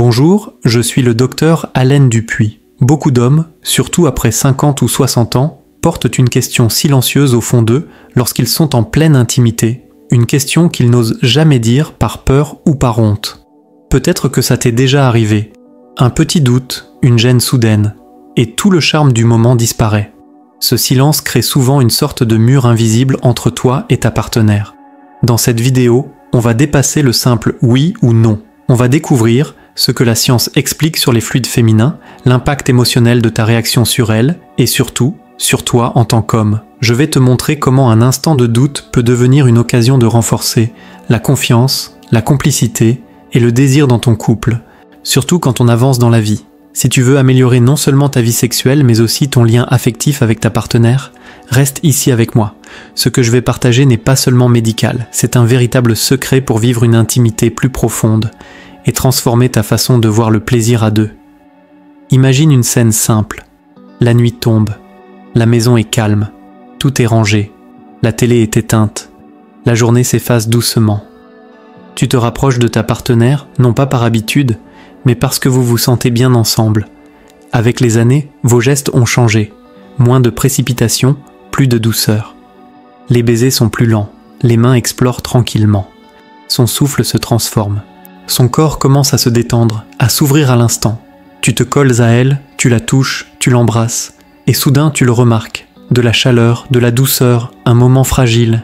Bonjour, je suis le docteur Alain Dupuis. Beaucoup d'hommes, surtout après 50 ou 60 ans, portent une question silencieuse au fond d'eux lorsqu'ils sont en pleine intimité, une question qu'ils n'osent jamais dire par peur ou par honte. Peut-être que ça t'est déjà arrivé. Un petit doute, une gêne soudaine, et tout le charme du moment disparaît. Ce silence crée souvent une sorte de mur invisible entre toi et ta partenaire. Dans cette vidéo, on va dépasser le simple oui ou non. On va découvrir ce que la science explique sur les fluides féminins, l'impact émotionnel de ta réaction sur elles, et surtout, sur toi en tant qu'homme. Je vais te montrer comment un instant de doute peut devenir une occasion de renforcer la confiance, la complicité et le désir dans ton couple, surtout quand on avance dans la vie. Si tu veux améliorer non seulement ta vie sexuelle, mais aussi ton lien affectif avec ta partenaire, reste ici avec moi. Ce que je vais partager n'est pas seulement médical, c'est un véritable secret pour vivre une intimité plus profonde et transformer ta façon de voir le plaisir à deux. Imagine une scène simple. La nuit tombe, la maison est calme, tout est rangé, la télé est éteinte, la journée s'efface doucement. Tu te rapproches de ta partenaire, non pas par habitude, mais parce que vous vous sentez bien ensemble. Avec les années, vos gestes ont changé. Moins de précipitation, plus de douceur. Les baisers sont plus lents, les mains explorent tranquillement. Son souffle se transforme. Son corps commence à se détendre, à s'ouvrir à l'instant. Tu te colles à elle, tu la touches, tu l'embrasses. Et soudain tu le remarques. De la chaleur, de la douceur, un moment fragile.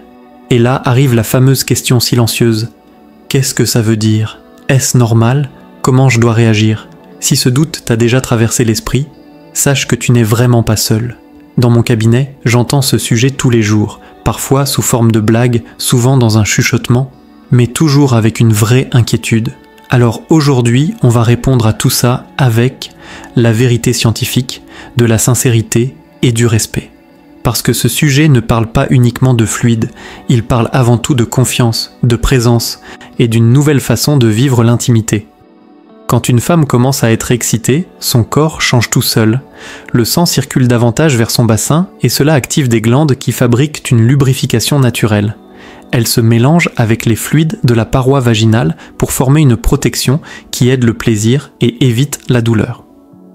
Et là arrive la fameuse question silencieuse. Qu'est-ce que ça veut dire? Est-ce normal? Comment je dois réagir? Si ce doute t'a déjà traversé l'esprit, sache que tu n'es vraiment pas seul. Dans mon cabinet, j'entends ce sujet tous les jours, parfois sous forme de blague, souvent dans un chuchotement, mais toujours avec une vraie inquiétude. Alors aujourd'hui, on va répondre à tout ça avec la vérité scientifique, de la sincérité et du respect. Parce que ce sujet ne parle pas uniquement de fluide, il parle avant tout de confiance, de présence et d'une nouvelle façon de vivre l'intimité. Quand une femme commence à être excitée, son corps change tout seul. Le sang circule davantage vers son bassin et cela active des glandes qui fabriquent une lubrification naturelle. Elle se mélange avec les fluides de la paroi vaginale pour former une protection qui aide le plaisir et évite la douleur.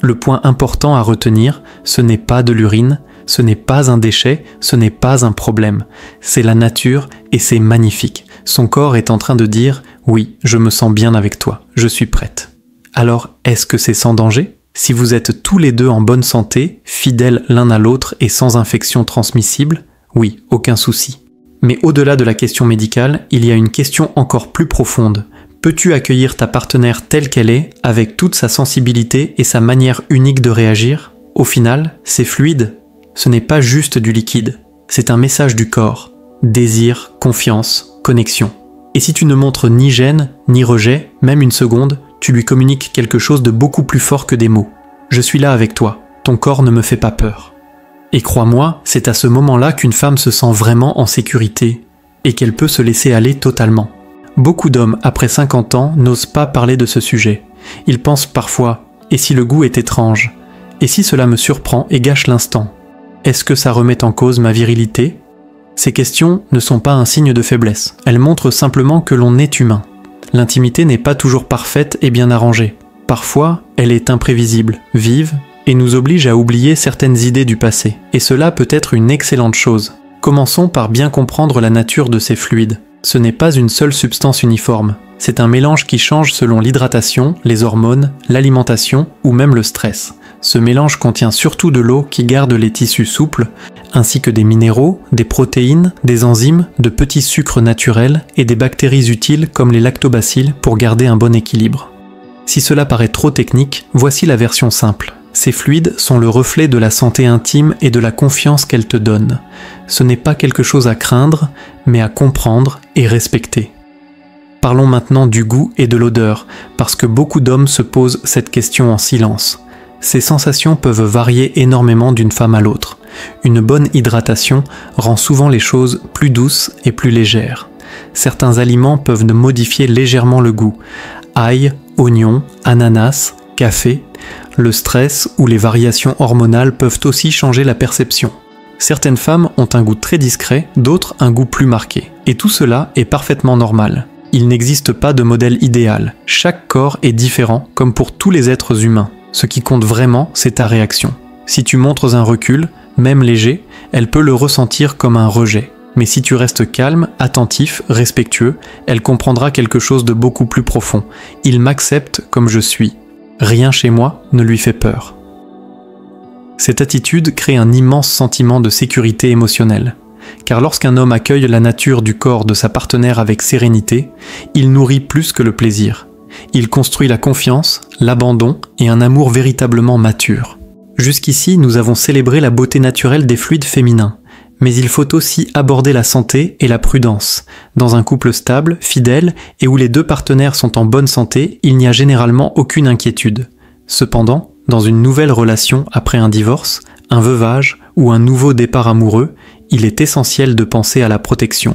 Le point important à retenir, ce n'est pas de l'urine, ce n'est pas un déchet, ce n'est pas un problème. C'est la nature et c'est magnifique. Son corps est en train de dire « Oui, je me sens bien avec toi, je suis prête ». Alors, est-ce que c'est sans danger? Si vous êtes tous les deux en bonne santé, fidèles l'un à l'autre et sans infection transmissible, oui, aucun souci. Mais au-delà de la question médicale, il y a une question encore plus profonde. Peux-tu accueillir ta partenaire telle qu'elle est, avec toute sa sensibilité et sa manière unique de réagir? Au final, c'est fluide. Ce n'est pas juste du liquide. C'est un message du corps. Désir, confiance, connexion. Et si tu ne montres ni gêne, ni rejet, même une seconde, tu lui communiques quelque chose de beaucoup plus fort que des mots. Je suis là avec toi, ton corps ne me fait pas peur. Et crois-moi, c'est à ce moment-là qu'une femme se sent vraiment en sécurité et qu'elle peut se laisser aller totalement. Beaucoup d'hommes, après 50 ans, n'osent pas parler de ce sujet. Ils pensent parfois « et si le goût est étrange? Et si cela me surprend et gâche l'instant? Est-ce que ça remet en cause ma virilité ?» Ces questions ne sont pas un signe de faiblesse, elles montrent simplement que l'on est humain. L'intimité n'est pas toujours parfaite et bien arrangée. Parfois, elle est imprévisible, vive, et nous oblige à oublier certaines idées du passé. Et cela peut être une excellente chose. Commençons par bien comprendre la nature de ces fluides. Ce n'est pas une seule substance uniforme. C'est un mélange qui change selon l'hydratation, les hormones, l'alimentation ou même le stress. Ce mélange contient surtout de l'eau qui garde les tissus souples, ainsi que des minéraux, des protéines, des enzymes, de petits sucres naturels et des bactéries utiles comme les lactobacilles pour garder un bon équilibre. Si cela paraît trop technique, voici la version simple. Ces fluides sont le reflet de la santé intime et de la confiance qu'elles te donnent. Ce n'est pas quelque chose à craindre, mais à comprendre et respecter. Parlons maintenant du goût et de l'odeur, parce que beaucoup d'hommes se posent cette question en silence. Ces sensations peuvent varier énormément d'une femme à l'autre. Une bonne hydratation rend souvent les choses plus douces et plus légères. Certains aliments peuvent modifier légèrement le goût. Ail, oignon, ananas, café. Le stress ou les variations hormonales peuvent aussi changer la perception. Certaines femmes ont un goût très discret, d'autres un goût plus marqué. Et tout cela est parfaitement normal. Il n'existe pas de modèle idéal. Chaque corps est différent, comme pour tous les êtres humains. Ce qui compte vraiment, c'est ta réaction. Si tu montres un recul, même léger, elle peut le ressentir comme un rejet. Mais si tu restes calme, attentif, respectueux, elle comprendra quelque chose de beaucoup plus profond. Il m'accepte comme je suis. Rien chez moi ne lui fait peur. Cette attitude crée un immense sentiment de sécurité émotionnelle. Car lorsqu'un homme accueille la nature du corps de sa partenaire avec sérénité, il nourrit plus que le plaisir. Il construit la confiance, l'abandon et un amour véritablement mature. Jusqu'ici, nous avons célébré la beauté naturelle des fluides féminins. Mais il faut aussi aborder la santé et la prudence. Dans un couple stable, fidèle et où les deux partenaires sont en bonne santé, il n'y a généralement aucune inquiétude. Cependant, dans une nouvelle relation après un divorce, un veuvage ou un nouveau départ amoureux, il est essentiel de penser à la protection.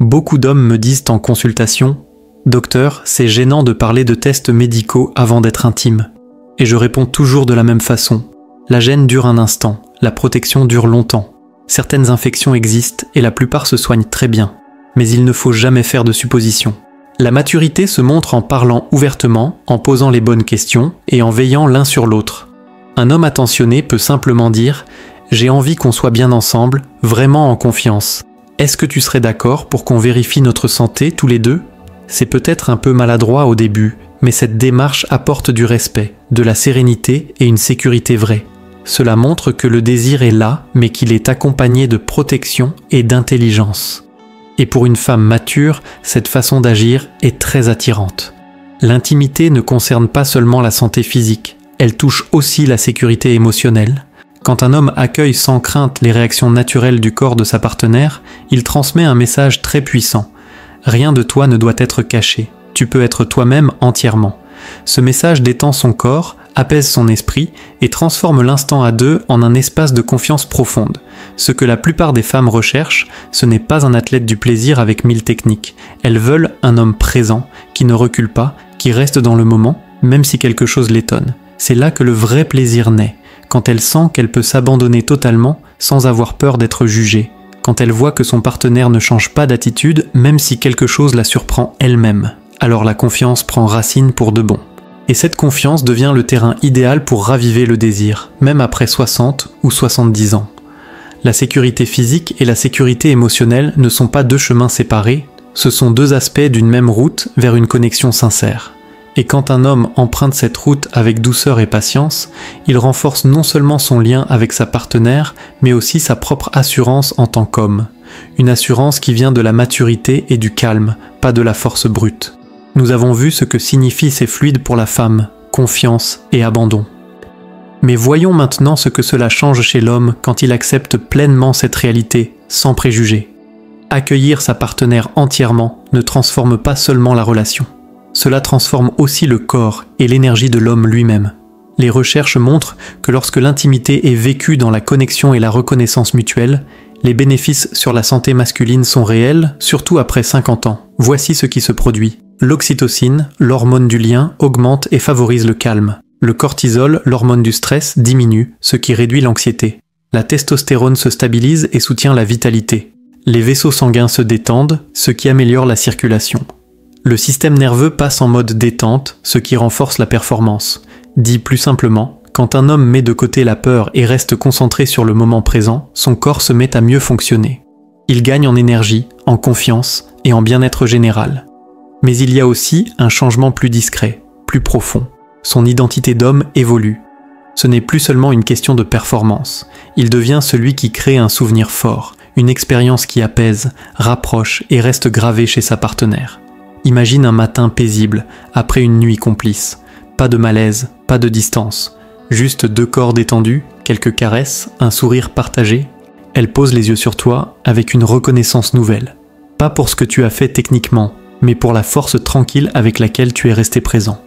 Beaucoup d'hommes me disent en consultation « Docteur, c'est gênant de parler de tests médicaux avant d'être intime. » Et je réponds toujours de la même façon. La gêne dure un instant, la protection dure longtemps. Certaines infections existent et la plupart se soignent très bien. Mais il ne faut jamais faire de suppositions. La maturité se montre en parlant ouvertement, en posant les bonnes questions et en veillant l'un sur l'autre. Un homme attentionné peut simplement dire « J'ai envie qu'on soit bien ensemble, vraiment en confiance. Est-ce que tu serais d'accord pour qu'on vérifie notre santé tous les deux ?» C'est peut-être un peu maladroit au début, mais cette démarche apporte du respect, de la sérénité et une sécurité vraie. Cela montre que le désir est là, mais qu'il est accompagné de protection et d'intelligence. Et pour une femme mature, cette façon d'agir est très attirante. L'intimité ne concerne pas seulement la santé physique, elle touche aussi la sécurité émotionnelle. Quand un homme accueille sans crainte les réactions naturelles du corps de sa partenaire, il transmet un message très puissant. Rien de toi ne doit être caché, tu peux être toi-même entièrement. Ce message détend son corps, apaise son esprit et transforme l'instant à deux en un espace de confiance profonde. Ce que la plupart des femmes recherchent, ce n'est pas un athlète du plaisir avec 1000 techniques. Elles veulent un homme présent, qui ne recule pas, qui reste dans le moment, même si quelque chose l'étonne. C'est là que le vrai plaisir naît, quand elle sent qu'elle peut s'abandonner totalement sans avoir peur d'être jugée, quand elle voit que son partenaire ne change pas d'attitude, même si quelque chose la surprend elle-même. Alors la confiance prend racine pour de bon. Et cette confiance devient le terrain idéal pour raviver le désir, même après 60 ou 70 ans. La sécurité physique et la sécurité émotionnelle ne sont pas deux chemins séparés, ce sont deux aspects d'une même route vers une connexion sincère. Et quand un homme emprunte cette route avec douceur et patience, il renforce non seulement son lien avec sa partenaire, mais aussi sa propre assurance en tant qu'homme. Une assurance qui vient de la maturité et du calme, pas de la force brute. Nous avons vu ce que signifient ces fluides pour la femme, confiance et abandon. Mais voyons maintenant ce que cela change chez l'homme quand il accepte pleinement cette réalité, sans préjugés. Accueillir sa partenaire entièrement ne transforme pas seulement la relation. Cela transforme aussi le corps et l'énergie de l'homme lui-même. Les recherches montrent que lorsque l'intimité est vécue dans la connexion et la reconnaissance mutuelle, les bénéfices sur la santé masculine sont réels, surtout après 50 ans. Voici ce qui se produit. L'oxytocine, l'hormone du lien, augmente et favorise le calme. Le cortisol, l'hormone du stress, diminue, ce qui réduit l'anxiété. La testostérone se stabilise et soutient la vitalité. Les vaisseaux sanguins se détendent, ce qui améliore la circulation. Le système nerveux passe en mode détente, ce qui renforce la performance. Dit plus simplement, quand un homme met de côté la peur et reste concentré sur le moment présent, son corps se met à mieux fonctionner. Il gagne en énergie, en confiance et en bien-être général. Mais il y a aussi un changement plus discret, plus profond. Son identité d'homme évolue. Ce n'est plus seulement une question de performance. Il devient celui qui crée un souvenir fort, une expérience qui apaise, rapproche et reste gravée chez sa partenaire. Imagine un matin paisible, après une nuit complice. Pas de malaise, pas de distance. Juste deux corps détendus, quelques caresses, un sourire partagé. Elle pose les yeux sur toi avec une reconnaissance nouvelle. Pas pour ce que tu as fait techniquement, mais pour la force tranquille avec laquelle tu es resté présent.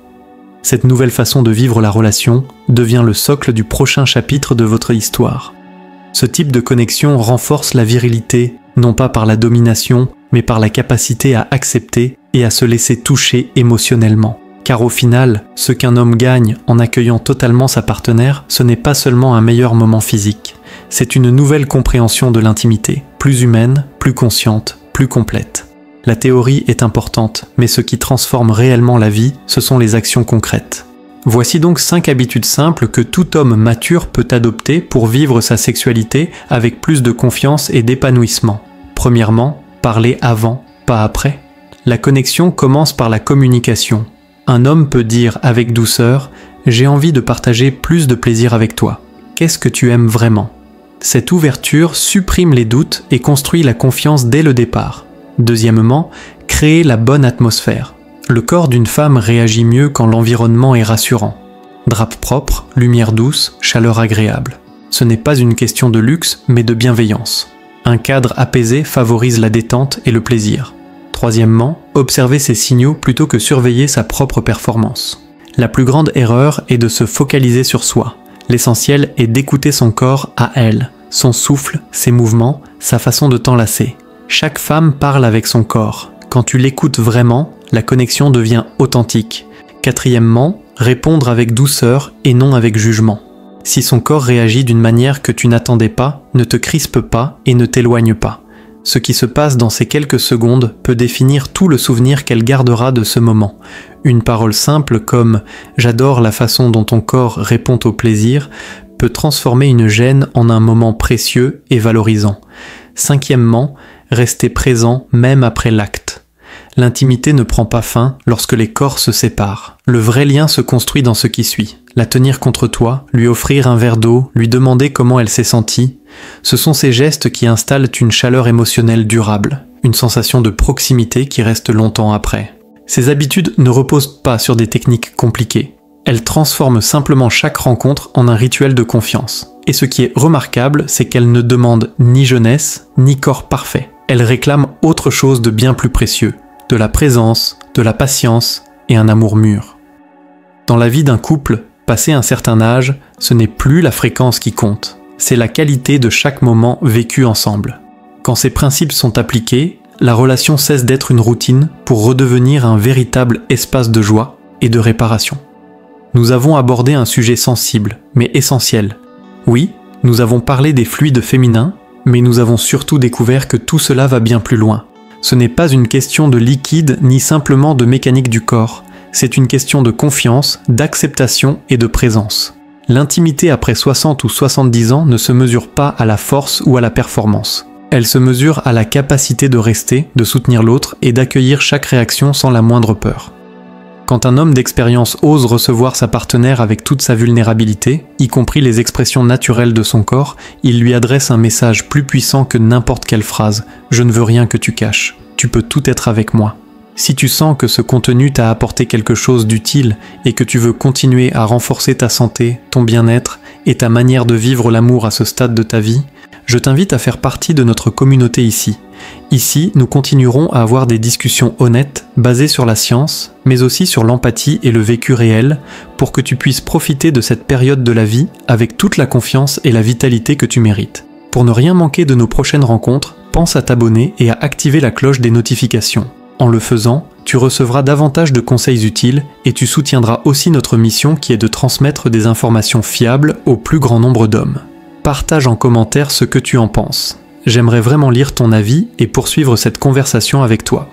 Cette nouvelle façon de vivre la relation devient le socle du prochain chapitre de votre histoire. Ce type de connexion renforce la virilité, non pas par la domination, mais par la capacité à accepter et à se laisser toucher émotionnellement. Car au final, ce qu'un homme gagne en accueillant totalement sa partenaire, ce n'est pas seulement un meilleur moment physique, c'est une nouvelle compréhension de l'intimité, plus humaine, plus consciente, plus complète. La théorie est importante, mais ce qui transforme réellement la vie, ce sont les actions concrètes. Voici donc 5 habitudes simples que tout homme mature peut adopter pour vivre sa sexualité avec plus de confiance et d'épanouissement. Premièrement, parler avant, pas après. La connexion commence par la communication. Un homme peut dire avec douceur « J'ai envie de partager plus de plaisir avec toi. Qu'est-ce que tu aimes vraiment ?» Cette ouverture supprime les doutes et construit la confiance dès le départ. Deuxièmement, créer la bonne atmosphère. Le corps d'une femme réagit mieux quand l'environnement est rassurant. Drap propre, lumière douce, chaleur agréable. Ce n'est pas une question de luxe, mais de bienveillance. Un cadre apaisé favorise la détente et le plaisir. Troisièmement, observer ses signaux plutôt que surveiller sa propre performance. La plus grande erreur est de se focaliser sur soi. L'essentiel est d'écouter son corps à elle, son souffle, ses mouvements, sa façon de t'enlacer. Chaque femme parle avec son corps. Quand tu l'écoutes vraiment, la connexion devient authentique. Quatrièmement, répondre avec douceur et non avec jugement. Si son corps réagit d'une manière que tu n'attendais pas, ne te crispe pas et ne t'éloigne pas. Ce qui se passe dans ces quelques secondes peut définir tout le souvenir qu'elle gardera de ce moment. Une parole simple comme « j'adore la façon dont ton corps répond au plaisir » peut transformer une gêne en un moment précieux et valorisant. Cinquièmement, rester présent même après l'acte. L'intimité ne prend pas fin lorsque les corps se séparent. Le vrai lien se construit dans ce qui suit. La tenir contre toi, lui offrir un verre d'eau, lui demander comment elle s'est sentie. Ce sont ces gestes qui installent une chaleur émotionnelle durable, une sensation de proximité qui reste longtemps après. Ces habitudes ne reposent pas sur des techniques compliquées. Elles transforment simplement chaque rencontre en un rituel de confiance. Et ce qui est remarquable, c'est qu'elles ne demandent ni jeunesse, ni corps parfait. Elles réclament autre chose de bien plus précieux, de la présence, de la patience et un amour mûr. Dans la vie d'un couple, passé un certain âge, ce n'est plus la fréquence qui compte, c'est la qualité de chaque moment vécu ensemble. Quand ces principes sont appliqués, la relation cesse d'être une routine pour redevenir un véritable espace de joie et de réparation. Nous avons abordé un sujet sensible, mais essentiel. Oui, nous avons parlé des fluides féminins, mais nous avons surtout découvert que tout cela va bien plus loin. Ce n'est pas une question de liquide ni simplement de mécanique du corps, c'est une question de confiance, d'acceptation et de présence. L'intimité après 60 ou 70 ans ne se mesure pas à la force ou à la performance. Elle se mesure à la capacité de rester, de soutenir l'autre et d'accueillir chaque réaction sans la moindre peur. Quand un homme d'expérience ose recevoir sa partenaire avec toute sa vulnérabilité, y compris les expressions naturelles de son corps, il lui adresse un message plus puissant que n'importe quelle phrase « Je ne veux rien que tu caches, tu peux tout être avec moi ». Si tu sens que ce contenu t'a apporté quelque chose d'utile et que tu veux continuer à renforcer ta santé, ton bien-être et ta manière de vivre l'amour à ce stade de ta vie, je t'invite à faire partie de notre communauté ici. Ici, nous continuerons à avoir des discussions honnêtes, basées sur la science, mais aussi sur l'empathie et le vécu réel, pour que tu puisses profiter de cette période de la vie avec toute la confiance et la vitalité que tu mérites. Pour ne rien manquer de nos prochaines rencontres, pense à t'abonner et à activer la cloche des notifications. En le faisant, tu recevras davantage de conseils utiles et tu soutiendras aussi notre mission qui est de transmettre des informations fiables au plus grand nombre d'hommes. Partage en commentaire ce que tu en penses. J'aimerais vraiment lire ton avis et poursuivre cette conversation avec toi.